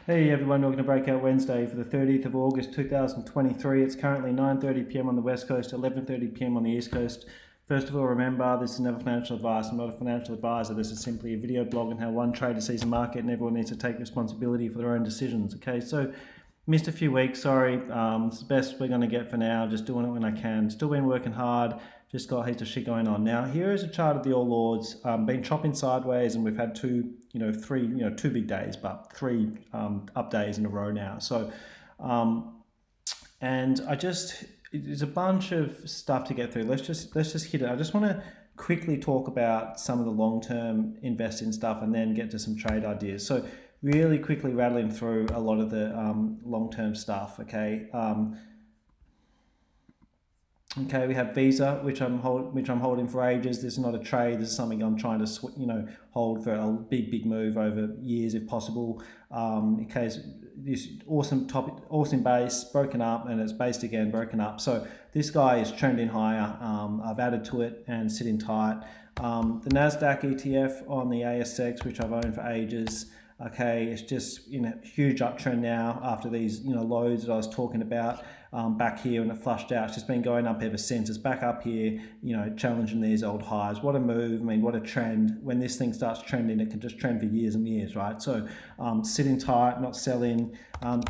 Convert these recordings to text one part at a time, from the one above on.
Hey everyone, welcome to Breakout Wednesday for the 30th of August 2023. It's currently 9:30 p.m. on the West Coast, 11:30 p.m. on the East Coast. First of all, remember, this is never financial advice. I'm not a financial advisor. This is simply a video blog on how one trader sees a market, and everyone needs to take responsibility for their own decisions. Okay, so missed a few weeks, sorry. It's the best we're going to get for now, just doing it when I can. Still been working hard, just got heaps of shit going on. Now, here is a chart of the All Lords, been chopping sideways, and we've had two big days, but three up days in a row now. So, and there's a bunch of stuff to get through. Let's just hit it. I just want to quickly talk about some of the long-term investing stuff and then get to some trade ideas. So really quickly rattling through a lot of the long-term stuff, okay? Okay, we have Visa, which I'm holding for ages. This is not a trade. This is something I'm trying to hold for a big move over years if possible. Okay, so this awesome base broken up, and it's based again broken up. So this guy is trending higher. I've added to it and sitting tight. The NASDAQ ETF on the ASX, which I've owned for ages. Okay, it's just in a huge uptrend now after these lows that I was talking about back here, and it flushed out. It's just been going up ever since. It's back up here, challenging these old highs. What a move! I mean, what a trend! When this thing starts trending, it can just trend for years and years, right? So sitting tight, not selling.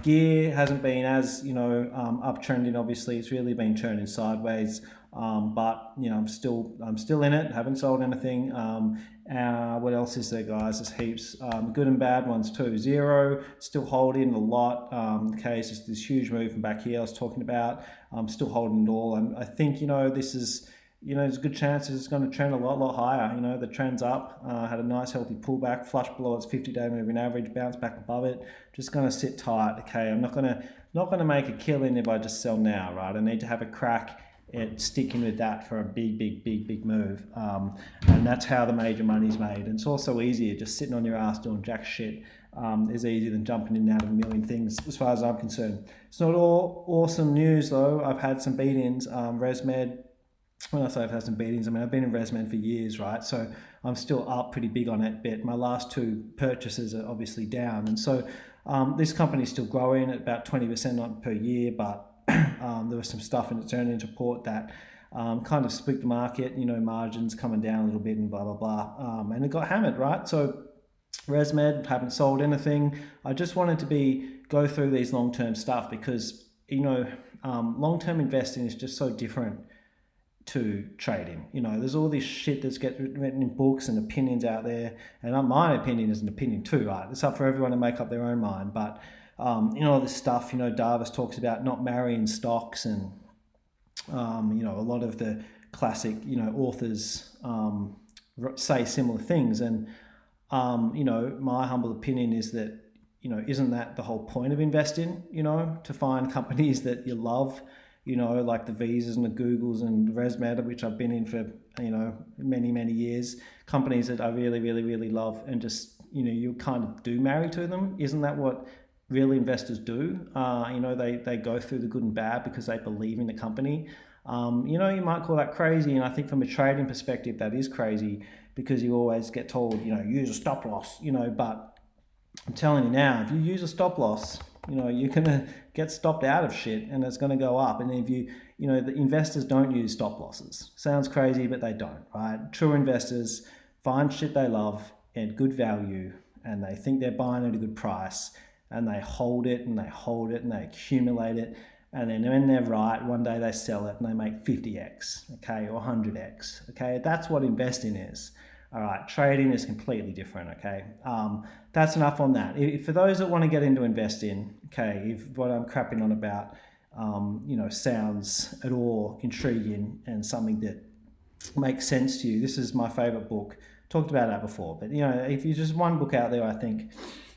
Gear hasn't been as uptrending. Obviously, it's really been turning sideways. But I'm still in it. Haven't sold anything. What else is there, guys? There's heaps. Good and bad ones too. Zero, still holding a lot. Okay, so it's this huge move from back here I was talking about. I'm still holding it all. And I think this is there's a good chance it's going to trend a lot higher. The trend's up. Had a nice healthy pullback, flush below its 50-day moving average, bounce back above it. Just going to sit tight. Okay, I'm not gonna make a killing if I just sell now, right? I need to have a crack at sticking with that for a big move, and that's how the major money's made. And it's also easier just sitting on your ass doing jack shit is easier than jumping in and out of a million things, as far as I'm concerned. It's not all awesome news though. I've had some beatings. ResMed, when I say I've had some beatings, I mean I've been in ResMed for years, right? So I'm still up pretty big on it, but my last two purchases are obviously down. And so this company's still growing at about 20% per year, but there was some stuff in its earnings report that kind of spooked the market, margins coming down a little bit and blah, blah, blah. And it got hammered, right? So ResMed, haven't sold anything. I just wanted to go through these long-term stuff because, long-term investing is just so different to trading. There's all this shit that's written in books and opinions out there. And my opinion is an opinion too, right? It's up for everyone to make up their own mind. But all this stuff, Davis talks about not marrying stocks, and a lot of the classic authors say similar things. And my humble opinion is that isn't that the whole point of investing? To find companies that you love, like the Visas and the Googles and ResMed, which I've been in for many years. Companies that I really love, and just you kind of do marry to them. Isn't that what real investors do? They go through the good and bad because they believe in the company. You might call that crazy, and I think from a trading perspective that is crazy, because you always get told use a stop loss, but I'm telling you now, if you use a stop loss, you're gonna get stopped out of shit, and it's gonna go up. And if the investors don't use stop losses. Sounds crazy, but they don't, right? True investors find shit they love at good value, and they think they're buying at a good price, and they hold it and they hold it and they accumulate it. And then when they're right, one day they sell it and they make 50x, okay, or 100x, okay? That's what investing is. All right, trading is completely different, okay? That's enough on that. For those that want to get into investing, okay, if what I'm crapping on about, sounds at all intriguing and something that makes sense to you, this is my favorite book. Talked about that before, but if you just one book out there, I think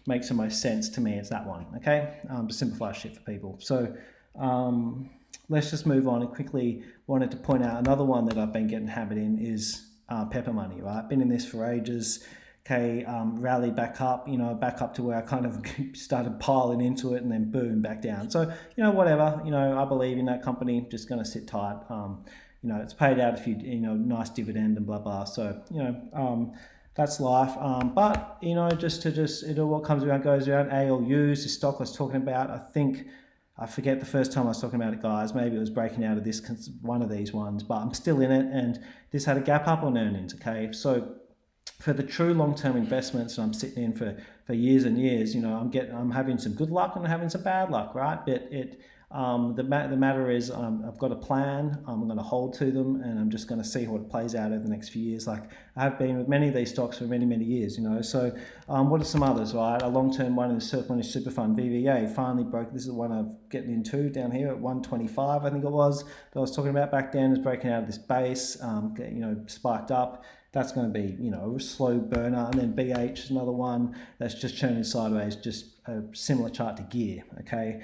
makes the most sense to me, it's that one, okay? To simplify shit for people. So let's just move on, and quickly wanted to point out another one that I've been getting hammered in is Pepper Money, right? Been in this for ages. Okay, rallied back up, back up to where I kind of started piling into it, and then boom, back down. So, whatever, I believe in that company, just going to sit tight. It's paid out a few, nice dividend and blah, blah. So, that's life. But you know, what comes around goes around. ALUs, the stock I was talking about. I forget the first time I was talking about it, guys. Maybe it was breaking out of this one of these ones, but I'm still in it, and this had a gap up on earnings. Okay, so for the true long-term investments, and I'm sitting in for years and years, you know, I'm having some good luck and I'm having some bad luck, right? But the matter is, I've got a plan. I'm going to hold to them, and I'm just going to see what it plays out over the next few years. Like I have been with many of these stocks for many years, you know. So what are some others, right? A long-term one in the Surplus Super Fund, VVA, finally broke. This is the one I'm getting into down here at 125, I think it was, that I was talking about back then. Is breaking out of this base, you know, spiked up. That's going to be, you know, a slow burner. And then BH is another one that's just churning sideways, just a similar chart to gear, okay?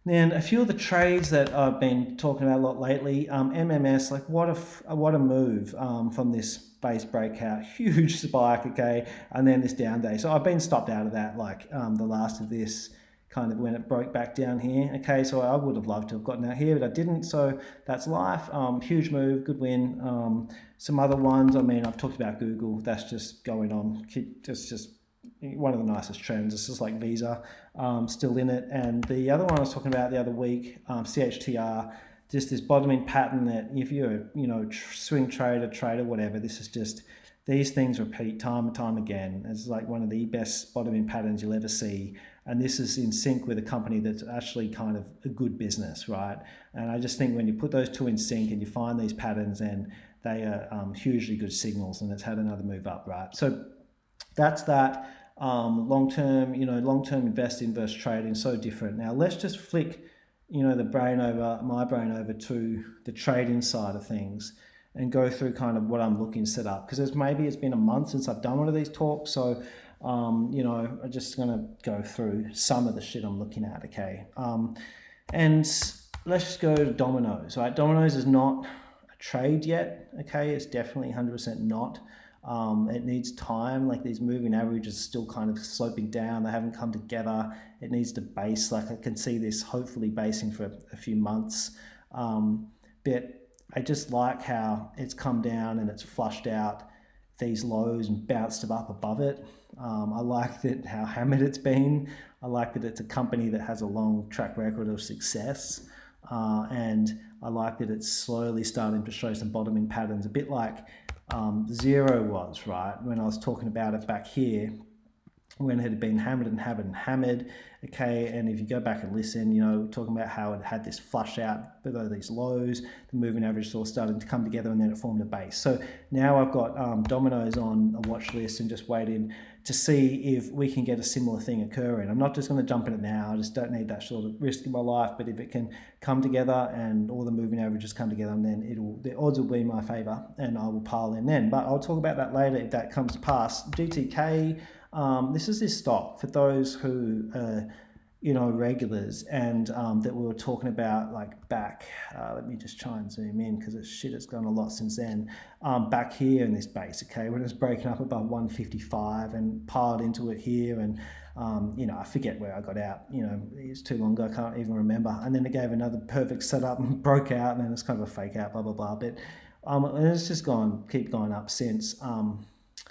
Then a few of the trades that I've been talking about a lot lately, MMS, like what a move from this base breakout, huge spike, okay, and then this down day. So I've been stopped out of that, like the last of this kind of when it broke back down here, okay. So I would have loved to have gotten out here, but I didn't. So that's life. Huge move, good win. Some other ones, I mean, I've talked about Google. That's just going on. Just one of the nicest trends. It's just like Visa, still in it. And the other one I was talking about the other week, CHTR, just this bottoming pattern that if you're a, you know, swing trader, whatever, this is just, these things repeat time and time again. It's like one of the best bottoming patterns you'll ever see. And this is in sync with a company that's actually kind of a good business, right? And I just think when you put those two in sync and you find these patterns, and they are hugely good signals, and it's had another move up, right? So that's that. Long-term investing versus trading, so different. Now let's just flick, you know, my brain over to the trading side of things, and go through kind of what I'm looking to set up, because it's been a month since I've done one of these talks. So you know, I'm just going to go through some of the shit I'm looking at, okay? And let's just go to Domino's, right? Domino's is not a trade yet, okay? It's definitely 100% not. It needs time. Like these moving averages are still kind of sloping down. They haven't come together. It needs to base. Like I can see this hopefully basing for a few months. But I just like how it's come down and it's flushed out these lows and bounced them up above it. I like that how hammered it's been. I like that it's a company that has a long track record of success. And I like that it's slowly starting to show some bottoming patterns, a bit like Zero was, right? When I was talking about it back here, when it had been hammered, okay, and if you go back and listen, you know, talking about how it had this flush out below these lows, the moving average is all starting to come together, and then it formed a base. So now I've got Domino's on a watch list and just waiting to see if we can get a similar thing occurring. I'm not just going to jump in it now. I just don't need that sort of risk in my life. But if it can come together and all the moving averages come together, and then the odds will be in my favor, and I will pile in then. But I'll talk about that later if that comes to pass. GTK. This is this stock for those who you know, regulars, and that we were talking about like back, let me just try and zoom in because it's gone a lot since then, back here in this base, okay, when it was breaking up above 155 and piled into it here, and you know, I forget where I got out, you know, it's too long ago, I can't even remember, and then it gave another perfect setup and broke out, and then it's kind of a fake out, blah blah blah, but and it's just keep going up since.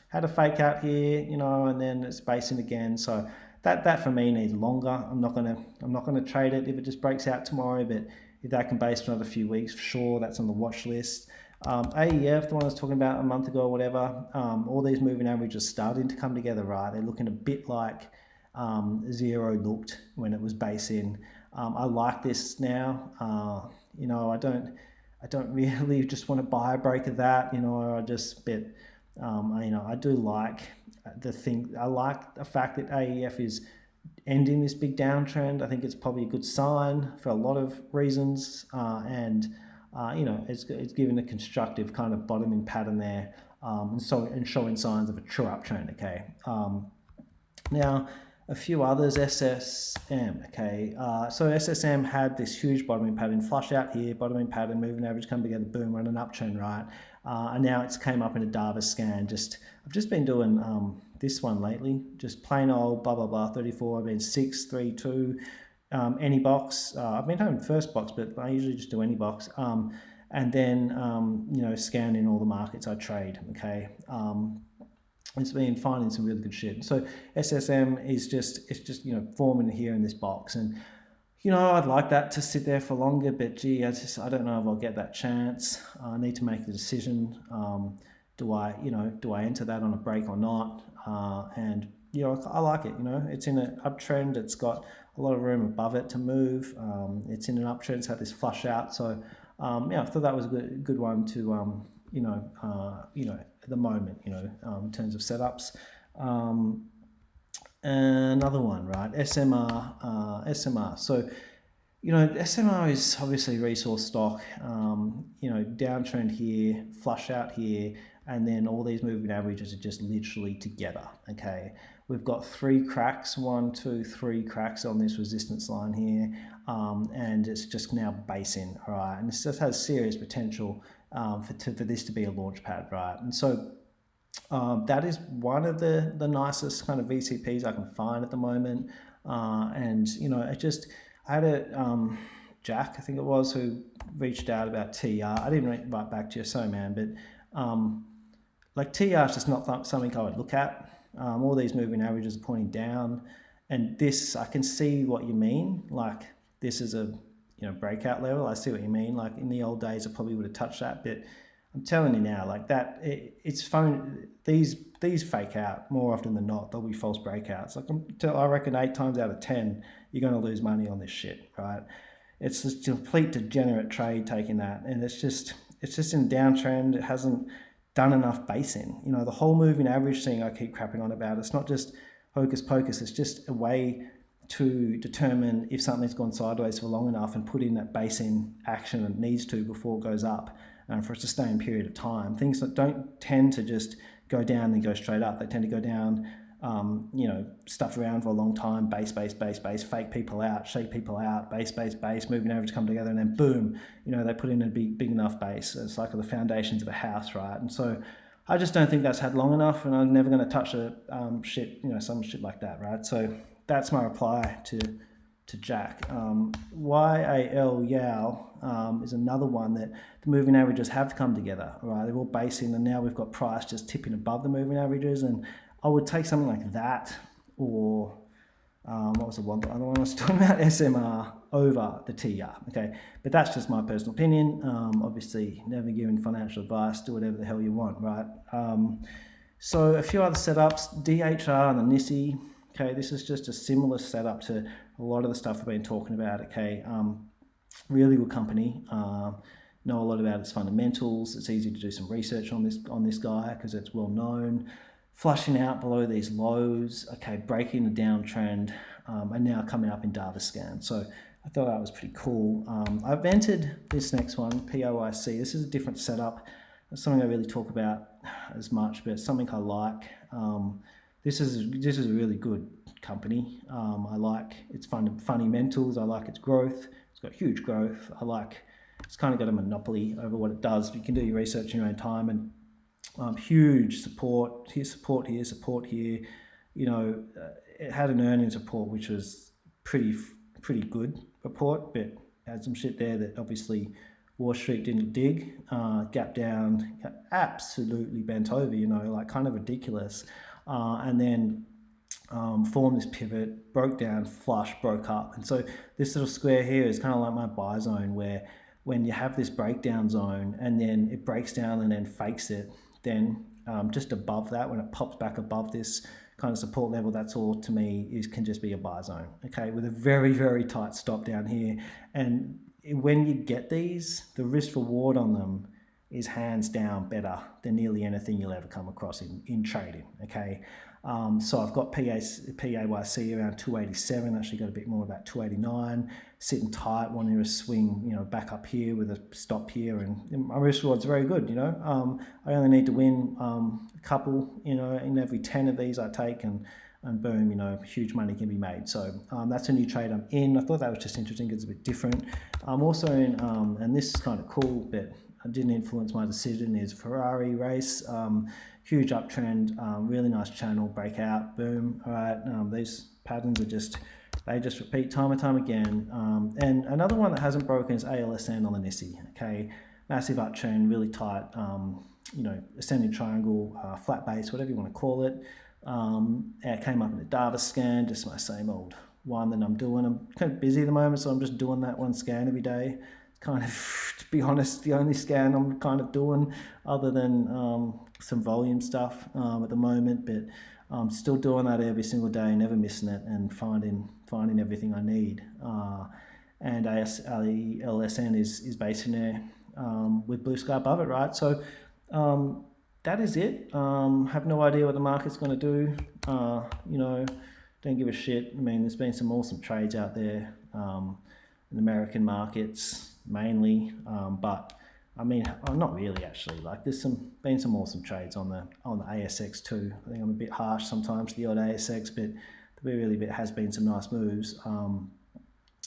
Had a fake out here, you know, and then it's basing again. So that for me needs longer. I'm not gonna trade it if it just breaks out tomorrow, but if that can base for another few weeks, for sure, that's on the watch list. AEF, the one I was talking about a month ago or whatever, all these moving averages starting to come together, right? They're looking a bit like Zero looked when it was basing. I like this now. You know, I don't really just want to buy a break of that, you know, you know, I do like I like the fact that AEF is ending this big downtrend. I think it's probably a good sign for a lot of reasons, and you know, it's given a constructive kind of bottoming pattern there, and showing signs of a true uptrend. Okay, now a few others, SSM. Okay, so SSM had this huge bottoming pattern, flush out here, bottoming pattern, moving average come together, boom, we're on an uptrend, right? And now it's came up in a Davis scan. I've just been doing this one lately, just plain old blah blah blah 34. I've been 6, 3, 2, any box. I've been having first box, but I usually just do any box. And then you know, scanning all the markets I trade. Okay. it's been finding some really good shit. So SSM is just you know, forming here in this box, and you know, I'd like that to sit there for longer, but gee, I don't know if I'll get that chance. I need to make the decision. Do I enter that on a break or not? And you know, I like it. You know, it's in an uptrend. It's got a lot of room above it to move. It's in an uptrend. It's had this flush out. So yeah, I thought that was a good one to you know, at the moment, you know, in terms of setups. Another one, right? SMR. So, you know, SMR is obviously resource stock. You know, downtrend here, flush out here, and then all these moving averages are just literally together. Okay, we've got 3 cracks, 1, 2, 3 cracks on this resistance line here, and it's just now basing. All right, and this just has serious potential for this to be a launch pad, right? And so that is one of the nicest kind of VCPs I can find at the moment. And, you know, I had a Jack, I think it was, who reached out about TR. I didn't write back to you, sorry, man, but like TR is just not something I would look at. All these moving averages are pointing down, and this, I can see what you mean. Like, this is a, you know, breakout level. I see what you mean. Like, in the old days, I probably would have touched that, but I'm telling you now, like that, it's fun. These fake out more often than not. They'll be false breakouts. Like, I reckon 8 times out of 10, you're going to lose money on this shit, right? It's just a complete degenerate trade taking that, and it's just in downtrend. It hasn't done enough basing. You know, the whole moving average thing I keep crapping on about. It's not just hocus pocus. It's just a way to determine if something's gone sideways for long enough and put in that basing action it needs to before it goes up. For a sustained period of time. Things that don't tend to just go down and go straight up. They tend to go down, you know, stuff around for a long time, base, fake people out, shake people out, base, moving average come together, and then boom, you know, they put in a big enough base. It's like the foundations of a house, right? And so I just don't think that's had long enough, and I'm never going to touch a some shit like that, right? So that's my reply to Jack. YAL is another one that the moving averages have come together, right? They're all basing, and now we've got price just tipping above the moving averages, and I would take something like that, or what was the other one I was talking about? SMR over the TR, okay? But that's just my personal opinion. Obviously, never giving financial advice, do whatever the hell you want, right? So a few other setups, DHR and the NISI. Okay, this is just a similar setup to a lot of the stuff we've been talking about. Okay, really good company. Know a lot about its fundamentals. It's easy to do some research on this guy because it's well known. Flushing out below these lows. Okay, breaking the downtrend, and now coming up in data scan. So I thought that was pretty cool. I've entered this next one, PAYC. This is a different setup. It's something I really talk about as much, but it's something I like. This is a really good company. I like its fundamentals. I like its growth. It's got huge growth. I like it's kind of got a monopoly over what it does. You can do your research in your own time, and huge support here, support here. You know, it had an earnings report which was pretty good report, but had some shit there that obviously Wall Street didn't dig. Gap down, absolutely bent over. You know, like kind of ridiculous. And then formed this pivot, broke down, flush, broke up. And so this little square here is kind of like my buy zone, where when you have this breakdown zone and then it breaks down and then fakes it, then just above that, when it pops back above this kind of support level, that's all to me can just be a buy zone, okay, with a very, very tight stop down here. And when you get these, the risk reward on them is hands down better than nearly anything you'll ever come across in trading, okay? So I've got PAYC around 287, actually got a bit more about 289, sitting tight, wanting to swing, you know, back up here with a stop here, and my risk reward's very good, you know. I only need to win a couple, you know, in every 10 of these I take, and boom, you know, huge money can be made. So that's a new trade I'm in. I thought that was just interesting because it's a bit different. I'm also in, and this is kind of cool, but it didn't influence my decision, is Ferrari race. Huge uptrend, really nice channel, breakout, boom. All right, these patterns they just repeat time and time again. And another one that hasn't broken is ALSN on the NISI. Okay, massive uptrend, really tight, ascending triangle, flat base, whatever you want to call it. It came up in the data scan, just my same old one that I'm doing. I'm kind of busy at the moment, so I'm just doing that one scan every day. Kind of, to be honest, the only scan I'm kind of doing, other than some volume stuff at the moment, but I'm still doing that every single day, never missing it, and finding everything I need. And ALSN is based in there with blue sky above it, right? So that is it. Have no idea what the market's going to do. Don't give a shit. I mean, there's been some awesome trades out there in American markets mainly, but I mean, not really actually. Like, there's been some awesome trades on the ASX too. I think I'm a bit harsh sometimes to the odd ASX, but there really has been some nice moves.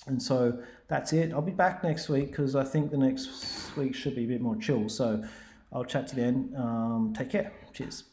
And so that's it. I'll be back next week because I think the next week should be a bit more chill. So I'll chat to you then. Take care. Cheers.